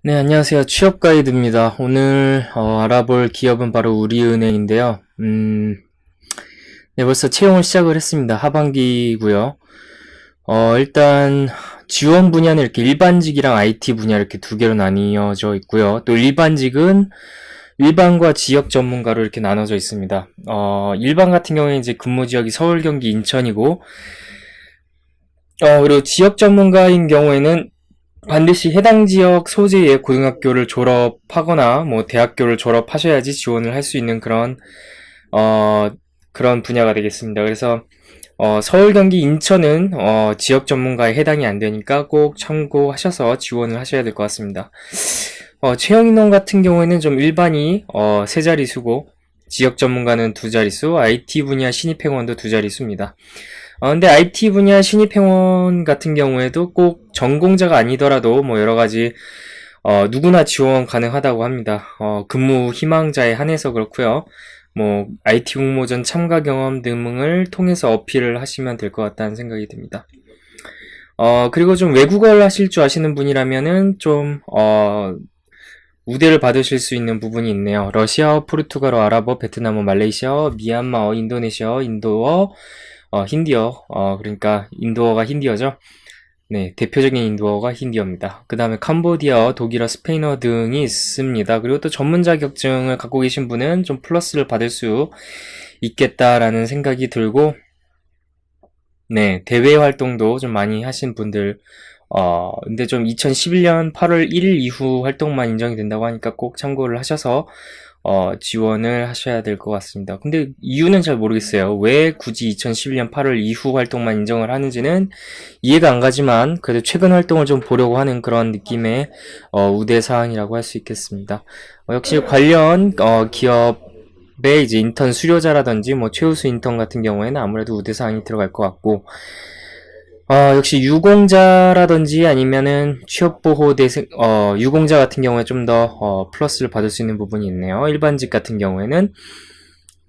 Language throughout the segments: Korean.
네, 안녕하세요. 취업 가이드입니다. 오늘 알아볼 기업은 바로 우리은행인데요. 네, 벌써 채용을 시작을 했습니다. 하반기고요. 일단 지원 분야는 이렇게 일반직이랑 IT 분야 이렇게 두 개로 나뉘어져 있고요. 또 일반직은 일반과 지역 전문가로 이렇게 나눠져 있습니다. 일반 같은 경우에 이제 근무 지역이 서울, 경기, 인천이고, 그리고 지역 전문가인 경우에는 반드시 해당 지역 소재의 고등학교를 졸업하거나 뭐 대학교를 졸업하셔야지 지원을 할 수 있는 어, 그런 분야가 되겠습니다. 그래서 서울, 경기, 인천은 지역 전문가에 해당이 안 되니까 꼭 참고하셔서 지원을 하셔야 될 것 같습니다. 채용 인원 같은 경우에는 좀 일반이 세 자릿수고 지역 전문가는 두 자릿수, IT 분야 신입행원도 두 자릿수입니다. 근데 IT 분야 신입행원 같은 경우에도 꼭 전공자가 아니더라도 뭐 여러 가지 누구나 지원 가능하다고 합니다. 근무 희망자에 한해서 그렇고요. 뭐 IT 공모전 참가 경험 등을 통해서 어필을 하시면 될 것 같다는 생각이 듭니다. 그리고 좀 외국어를 하실 줄 아시는 분이라면은 좀 우대를 받으실 수 있는 부분이 있네요. 러시아어, 포르투갈어, 아랍어, 베트남어, 말레이시아어, 미얀마어, 인도네시아어, 인도어, 힌디어, 그러니까 인도어가 힌디어죠. 네, 대표적인 인도어가 힌디어입니다. 그 다음에 캄보디아어, 독일어, 스페인어 등이 있습니다. 그리고 또 전문 자격증을 갖고 계신 분은 좀 플러스를 받을 수 있겠다라는 생각이 들고, 네, 대외 활동도 좀 많이 하신 분들, 근데 좀 2011년 8월 1일 이후 활동만 인정이 된다고 하니까 꼭 참고를 하셔서, 지원을 하셔야 될 것 같습니다. 근데 이유는 잘 모르겠어요. 왜 굳이 2011년 8월 이후 활동만 인정을 하는지는 이해가 안 가지만, 그래도 최근 활동을 좀 보려고 하는 그런 느낌의, 우대사항이라고 할 수 있겠습니다. 역시 관련, 기업의 이제 인턴 수료자라든지, 뭐, 최우수 인턴 같은 경우에는 아무래도 우대사항이 들어갈 것 같고, 역시 유공자라든지 아니면은 취업보호대상, 유공자 같은 경우에 좀 더, 플러스를 받을 수 있는 부분이 있네요. 일반직 같은 경우에는.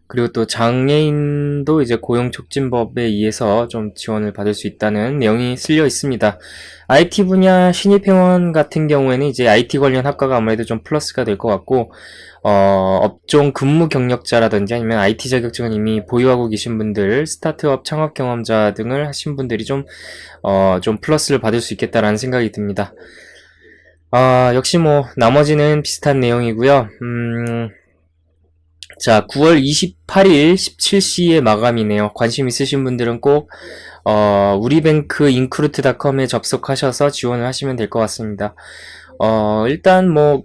그리고 또 장애인도 이제 고용촉진법에 의해서 좀 지원을 받을 수 있다는 내용이 쓸려 있습니다. IT 분야 신입회원 같은 경우에는 이제 IT 관련 학과가 아무래도 좀 플러스가 될 것 같고, 업종 근무 경력자라든지 아니면 IT 자격증을 이미 보유하고 계신 분들, 스타트업 창업 경험자 등을 하신 분들이 좀 플러스를 받을 수 있겠다라는 생각이 듭니다. 역시 뭐, 나머지는 비슷한 내용이고요. 자, 9월 28일 17시에 마감이네요. 관심 있으신 분들은 꼭, 우리뱅크 인크루트닷컴에 접속하셔서 지원을 하시면 될 것 같습니다. 일단 뭐,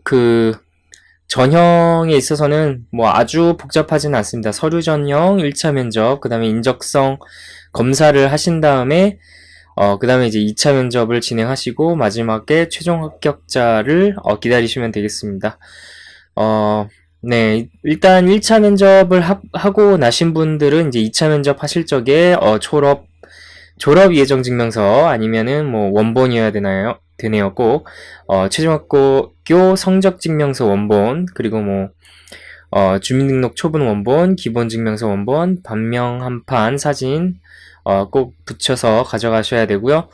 전형에 있어서는 뭐 아주 복잡하진 않습니다. 서류 전형, 1차 면접, 그 다음에 인적성 검사를 하신 다음에, 그 다음에 이제 2차 면접을 진행하시고, 마지막에 최종 합격자를 기다리시면 되겠습니다. 네, 일단 1차 면접을 하고 나신 분들은 이제 2차 면접 하실 적에, 졸업 예정 증명서 아니면은 뭐 원본이어야 되네요, 꼭. 최종학교 성적 증명서 원본, 그리고 뭐, 주민등록 초본 원본, 기본증명서 원본, 반명 한 판 사진, 꼭 붙여서 가져가셔야 되고요.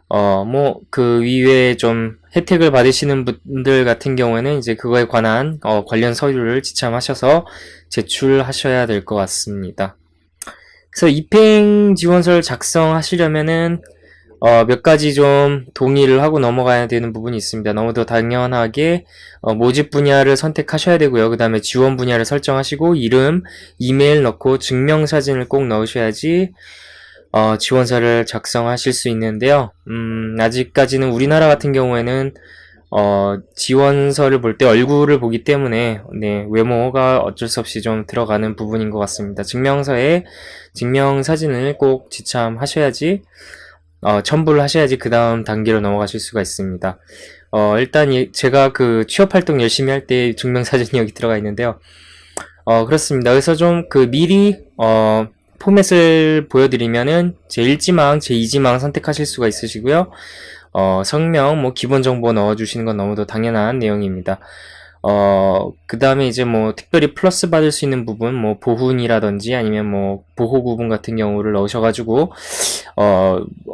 뭐, 그 이외에 좀 혜택을 받으시는 분들 같은 경우에는 이제 그거에 관한, 관련 서류를 지참하셔서 제출하셔야 될 것 같습니다. 그래서 입행 지원서를 작성하시려면은, 몇 가지 좀 동의를 하고 넘어가야 되는 부분이 있습니다. 너무도 당연하게, 모집 분야를 선택하셔야 되고요. 그 다음에 지원 분야를 설정하시고, 이름, 이메일 넣고, 증명사진을 꼭 넣으셔야지, 지원서를 작성하실 수 있는데요. 아직까지는 우리나라 같은 경우에는 지원서를 볼 때 얼굴을 보기 때문에 네, 외모가 어쩔 수 없이 좀 들어가는 부분인 것 같습니다. 증명서에 증명사진을 꼭 지참하셔야지 첨부를 하셔야지 그 다음 단계로 넘어가실 수가 있습니다. 일단 제가 그 취업활동 열심히 할 때 증명사진이 여기 들어가 있는데요. 그렇습니다. 그래서 좀 미리 포맷을 보여드리면은 제1지망, 제2지망 선택하실 수가 있으시고요. 성명, 뭐 기본 정보 넣어주시는 건 너무도 당연한 내용입니다. 그 다음에 이제 뭐 특별히 플러스 받을 수 있는 부분, 뭐 보훈이라든지 아니면 뭐 보호구분 같은 경우를 넣으셔가지고,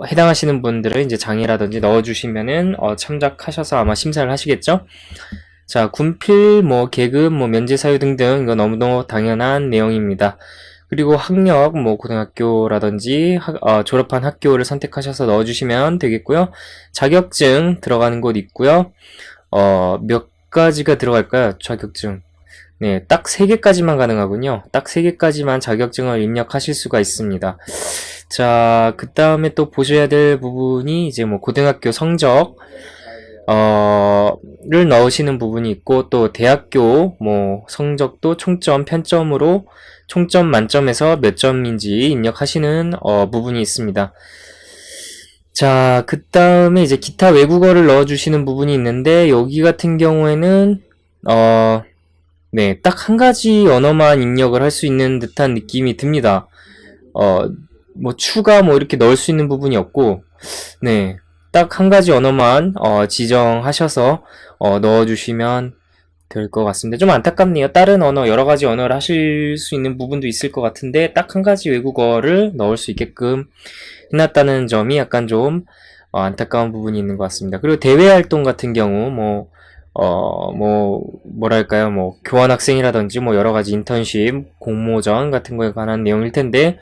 해당하시는 분들은 이제 장애라든지 넣어주시면은, 참작하셔서 아마 심사를 하시겠죠? 자, 군필, 뭐 계급, 뭐 면제 사유 등등, 이거 너무너무 당연한 내용입니다. 그리고 학력, 뭐 고등학교라든지 졸업한 학교를 선택하셔서 넣어주시면 되겠고요. 자격증 들어가는 곳 있고요. 몇 가지가 들어갈까요? 자격증. 네, 딱 3개까지만 가능하군요. 딱 3개까지만 자격증을 입력하실 수가 있습니다. 자, 그 다음에 또 보셔야 될 부분이 이제 뭐 고등학교 성적, 를 넣으시는 부분이 있고, 또 대학교 뭐 성적도 총점, 편점으로 총점 만점에서 몇 점인지 입력하시는 부분이 있습니다. 자, 그 다음에 이제 기타 외국어를 넣어주시는 부분이 있는데, 여기 같은 경우에는, 네, 딱 한 가지 언어만 입력을 할 수 있는 듯한 느낌이 듭니다. 뭐 추가 뭐 이렇게 넣을 수 있는 부분이 없고, 네, 딱 한 가지 언어만, 지정하셔서, 넣어주시면 될 것 같습니다. 좀 안타깝네요. 다른 언어, 여러 가지 언어를 하실 수 있는 부분도 있을 것 같은데, 딱 한 가지 외국어를 넣을 수 있게끔 해놨다는 점이 약간 좀 안타까운 부분이 있는 것 같습니다. 그리고 대외 활동 같은 경우 뭐랄까요, 뭐 교환학생이라든지 뭐 여러 가지 인턴십, 공모전 같은 거에 관한 내용일 텐데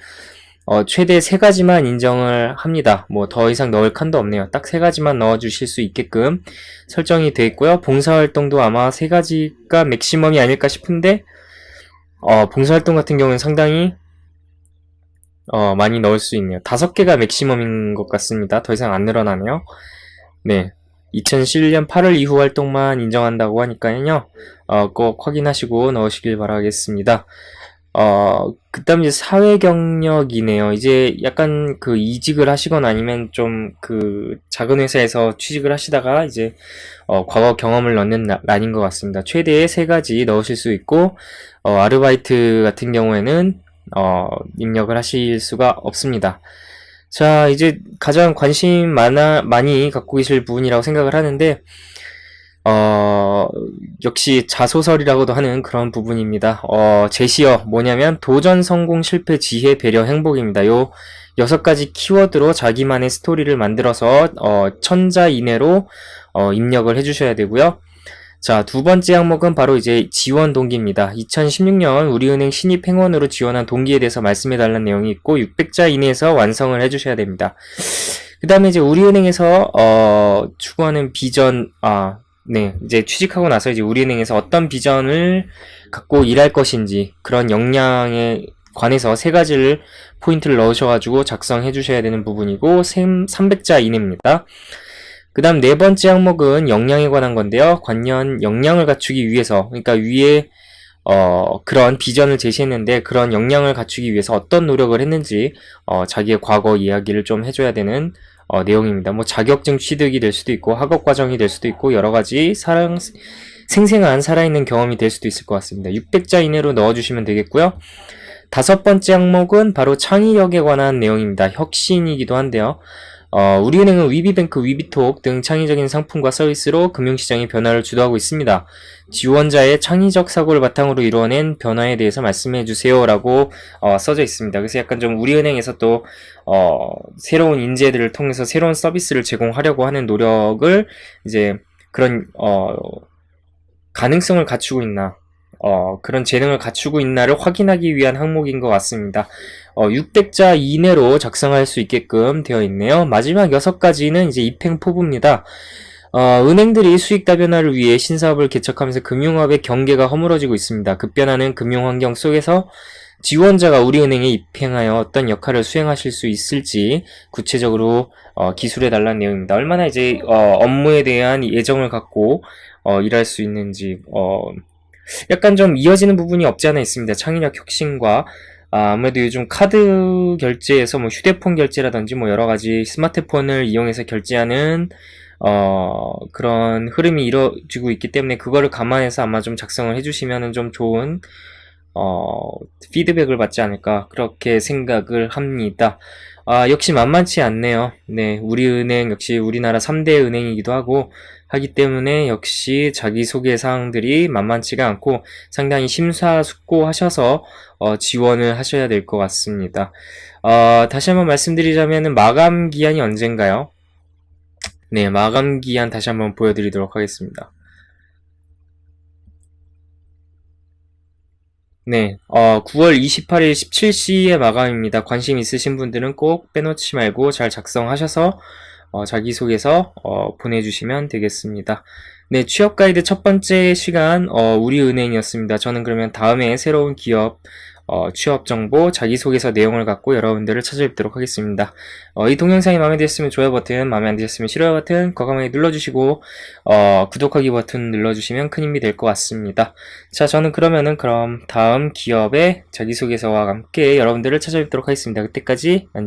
최대 3가지만 인정을 합니다. 뭐 더 이상 넣을 칸도 없네요. 딱 3가지만 넣어주실 수 있게끔 설정이 되어 있고요. 봉사활동도 아마 3가지가 맥시멈이 아닐까 싶은데 봉사활동 같은 경우는 상당히 많이 넣을 수 있네요. 5개가 맥시멈인 것 같습니다. 더 이상 안 늘어나네요. 네. 2011년 8월 이후 활동만 인정한다고 하니까요. 꼭 확인하시고 넣으시길 바라겠습니다. 그 다음 이제 사회 경력이네요. 이제 약간 그 이직을 하시거나 아니면 좀 그 작은 회사에서 취직을 하시다가 이제 과거 경험을 넣는 란인 것 같습니다. 최대 3가지 넣으실 수 있고, 아르바이트 같은 경우에는 입력을 하실 수가 없습니다. 자, 이제 가장 관심 많이 갖고 계실 부분이라고 생각을 하는데, 역시 자소설이라고도 하는 그런 부분입니다. 제시어 뭐냐면 도전, 성공, 실패, 지혜, 배려, 행복입니다. 요 6가지 키워드로 자기만의 스토리를 만들어서 1000자 이내로 입력을 해주셔야 되고요. 자, 2번째 항목은 바로 이제 지원 동기입니다. 2016년 우리은행 신입 행원으로 지원한 동기에 대해서 말씀해달라는 내용이 있고 600자 이내에서 완성을 해주셔야 됩니다. 그 다음에 이제 우리은행에서 추구하는 비전, 네, 이제 취직하고 나서 이제 우리은행에서 어떤 비전을 갖고 일할 것인지 그런 역량에 관해서 3가지를 포인트를 넣으셔가지고 작성해 주셔야 되는 부분이고 300자 이내입니다. 그 다음 4번째 항목은 역량에 관한 건데요. 관련 역량을 갖추기 위해서, 그러니까 위에 그런 비전을 제시했는데 그런 역량을 갖추기 위해서 어떤 노력을 했는지 자기의 과거 이야기를 좀 해줘야 되는 내용입니다. 뭐 자격증 취득이 될 수도 있고 학업 과정이 될 수도 있고 여러 가지 생생한 살아있는 경험이 될 수도 있을 것 같습니다. 600자 이내로 넣어주시면 되겠고요. 5번째 항목은 바로 창의력에 관한 내용입니다. 혁신이기도 한데요. 우리은행은 위비뱅크, 위비톡 등 창의적인 상품과 서비스로 금융시장의 변화를 주도하고 있습니다. 지원자의 창의적 사고를 바탕으로 이루어낸 변화에 대해서 말씀해주세요 라고 써져 있습니다. 그래서 약간 좀 우리은행에서 또 새로운 인재들을 통해서 새로운 서비스를 제공하려고 하는 노력을 이제 그런 가능성을 갖추고 있나 그런 재능을 갖추고 있나를 확인하기 위한 항목인 것 같습니다. 600자 이내로 작성할 수 있게끔 되어 있네요. 마지막 6가지는 이제 입행포부입니다. 은행들이 수익 다변화를 위해 신사업을 개척하면서 금융업의 경계가 허물어지고 있습니다. 급변하는 금융환경 속에서 지원자가 우리은행에 입행하여 어떤 역할을 수행하실 수 있을지 구체적으로 기술해달라는 내용입니다. 얼마나 이제 업무에 대한 예정을 갖고 일할 수 있는지 약간 좀 이어지는 부분이 없지 않아 있습니다. 창의력 혁신과 아무래도 요즘 카드 결제에서 뭐 휴대폰 결제라든지 뭐 여러가지 스마트폰을 이용해서 결제하는 그런 흐름이 이루어지고 있기 때문에 그거를 감안해서 아마 좀 작성을 해주시면 좀 좋은 피드백을 받지 않을까 그렇게 생각을 합니다. 역시 만만치 않네요. 네, 우리은행 역시 우리나라 3대 은행이기도 하고 하기 때문에 역시 자기소개 사항들이 만만치가 않고 상당히 심사숙고하셔서 지원을 하셔야 될 것 같습니다. 다시 한번 말씀드리자면 마감 기한이 언젠가요? 네, 마감 기한 다시 한번 보여드리도록 하겠습니다. 네, 9월 28일 17시에 마감입니다. 관심 있으신 분들은 꼭 빼놓지 말고 잘 작성하셔서 자기소개서 보내주시면 되겠습니다. 네, 취업 가이드 첫 번째 시간 우리은행이었습니다. 저는 그러면 다음에 새로운 기업 취업 정보, 자기소개서 내용을 갖고 여러분들을 찾아뵙도록 하겠습니다. 이 동영상이 마음에 드셨으면 좋아요 버튼, 마음에 안 드셨으면 싫어요 버튼 과감하게 눌러주시고 구독하기 버튼 눌러주시면 큰 힘이 될 것 같습니다. 자, 저는 그럼 다음 기업의 자기소개서와 함께 여러분들을 찾아뵙도록 하겠습니다. 그때까지 안녕.